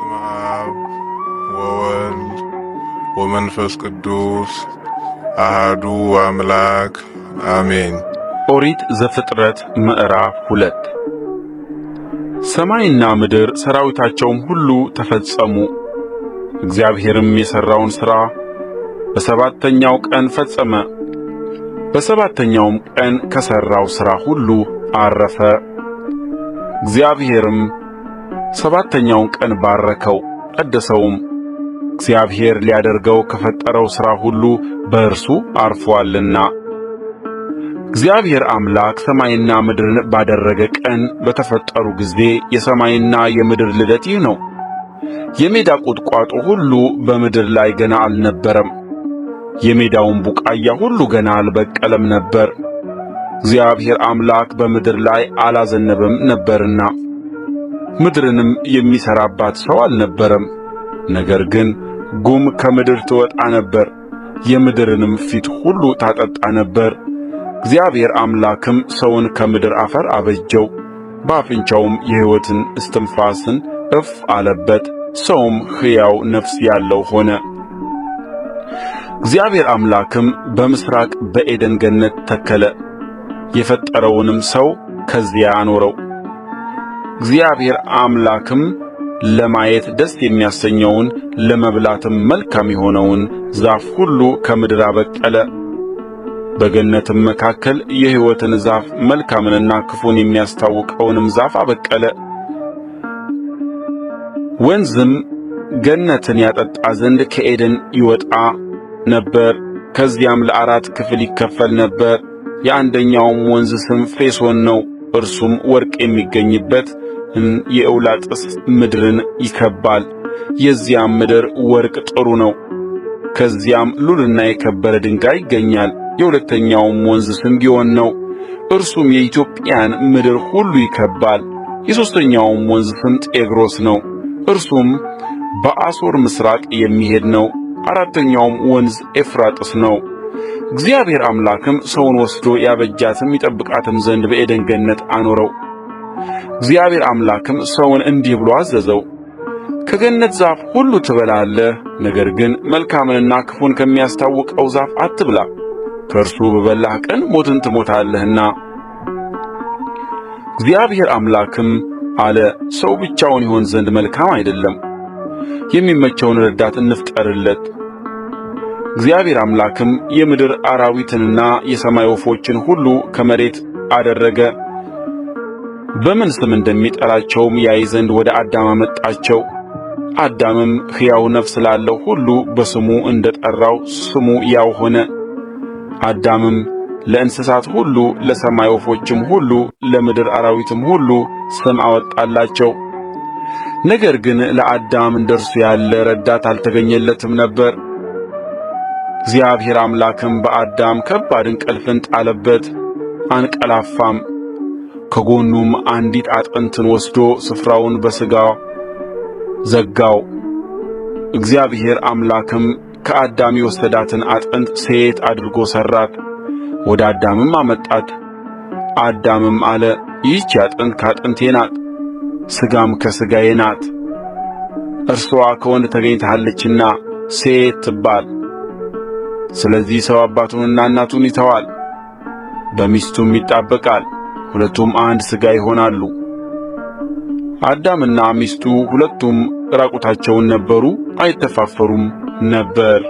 በስመ አብ ወወልድ ወመንፈስ ቅዱስ አሐዱ አምላክ አሜን። ኦሪት ዘፍጥረት ምዕራፍ 2 ሰማይና ምድር ሠራዊታቸውም ሁሉ ተፈጸሙ። እግዚአብሔርም የሠራውን ሥራ በሰባተኛው ቀን ፈጸመ። በሰባተኛውም ቀን ከሠራው ሥራ ሁሉ ዐረፈ። እግዚአብሔርም ሰባተኛውን ቀን ባረከው ቀደሰውም፣ እግዚአብሔር ሊያደርገው ከፈጠረው ሥራ ሁሉ በእርሱ ዐርፎአልና። እግዚአብሔር አምላክ ሰማይና ምድርን ባደረገ ቀን በተፈጠሩ ጊዜ የሰማይና የምድር ልደት ይህ ነው። የሜዳ ቁጥቋጦ ሁሉ በምድር ላይ ገና አልነበረም፣ የሜዳውም ቡቃያ ሁሉ ገና አልበቀለም ነበር። እግዚአብሔር አምላክ በምድር ላይ አላዘነበም ነበርና ምድርንም የሚሠራባት ሰው አልነበረም። ነገር ግን ጉም ከምድር ትወጣ ነበር፣ የምድርንም ፊት ሁሉ ታጠጣ ነበር። እግዚአብሔር አምላክም ሰውን ከምድር አፈር አበጀው፣ በአፍንጫውም የሕይወትን እስትንፋስን እፍ አለበት፣ ሰውም ሕያው ነፍስ ያለው ሆነ። እግዚአብሔር አምላክም በምሥራቅ በዔድን ገነት ተከለ፣ የፈጠረውንም ሰው ከዚያ አኖረው። እግዚአብሔር አምላክም ለማየት ደስ የሚያሰኘውን ለመብላትም መልካም የሆነውን ዛፍ ሁሉ ከምድር አበቀለ። በገነትም መካከል የሕይወትን ዛፍ መልካምንና ክፉን የሚያስታውቀውንም ዛፍ አበቀለ። ወንዝም ገነትን ያጠጣ ዘንድ ከዔድን ይወጣ ነበር። ከዚያም ለአራት ክፍል ይከፈል ነበር። የአንደኛውም ወንዝ ስም ፊሶን ነው። እርሱም ወርቅ የሚገኝበት የኤውላጥስ ምድርን ይከብባል። የዚያም ምድር ወርቅ ጥሩ ነው። ከዚያም ሉልና የከበረ ድንጋይ ይገኛል። የሁለተኛውም ወንዝ ስም ግዮን ነው። እርሱም የኢትዮጵያን ምድር ሁሉ ይከብባል። የሦስተኛውም ወንዝ ስም ጤግሮስ ነው። እርሱም በአሦር ምሥራቅ የሚሄድ ነው። አራተኛውም ወንዝ ኤፍራጥስ ነው። እግዚአብሔር አምላክም ሰውን ወስዶ ያበጃትም ይጠብቃትም ዘንድ በዔድን ገነት አኖረው። እግዚአብሔር አምላክም ሰውን እንዲህ ብሎ አዘዘው፣ ከገነት ዛፍ ሁሉ ትበላለህ፣ ነገር ግን መልካምንና ክፉን ከሚያስታውቀው ዛፍ አትብላ፣ ከእርሱ በበላህ ቀን ሞትን ትሞታለህና። እግዚአብሔር አምላክም አለ፣ ሰው ብቻውን ይሆን ዘንድ መልካም አይደለም፣ የሚመቸውን ረዳት እንፍጠርለት። እግዚአብሔር አምላክም የምድር አራዊትንና የሰማይ ወፎችን ሁሉ ከመሬት አደረገ፣ በምን ስም እንደሚጠራቸውም ያይ ዘንድ ወደ አዳም አመጣቸው። አዳምም ሕያው ነፍስ ላለው ሁሉ በስሙ እንደ ጠራው ስሙ ያው ሆነ። አዳምም ለእንስሳት ሁሉ፣ ለሰማይ ወፎችም ሁሉ፣ ለምድር አራዊትም ሁሉ ስም አወጣላቸው። ነገር ግን ለአዳም እንደርሱ ያለ ረዳት አልተገኘለትም ነበር። እግዚአብሔር አምላክም በአዳም ከባድ እንቅልፍን ጣለበት፣ አንቀላፋም። ከጎኑም አንዲት አጥንትን ወስዶ ስፍራውን በሥጋው ዘጋው። እግዚአብሔር አምላክም ከአዳም የወሰዳትን አጥንት ሴት አድርጎ ሠራት፣ ወደ አዳምም አመጣት። አዳምም አለ፣ ይህች አጥንት ከአጥንቴ ናት፣ ሥጋም ከሥጋዬ ናት። እርስዋ ከወንድ ተገኝታለችና ሴት ትባል። ስለዚህ ሰው አባቱንና እናቱን ይተዋል፣ በሚስቱም ይጣበቃል፣ ሁለቱም አንድ ሥጋ ይሆናሉ። አዳምና ሚስቱ ሁለቱም ራቁታቸውን ነበሩ፣ አይተፋፈሩም ነበር።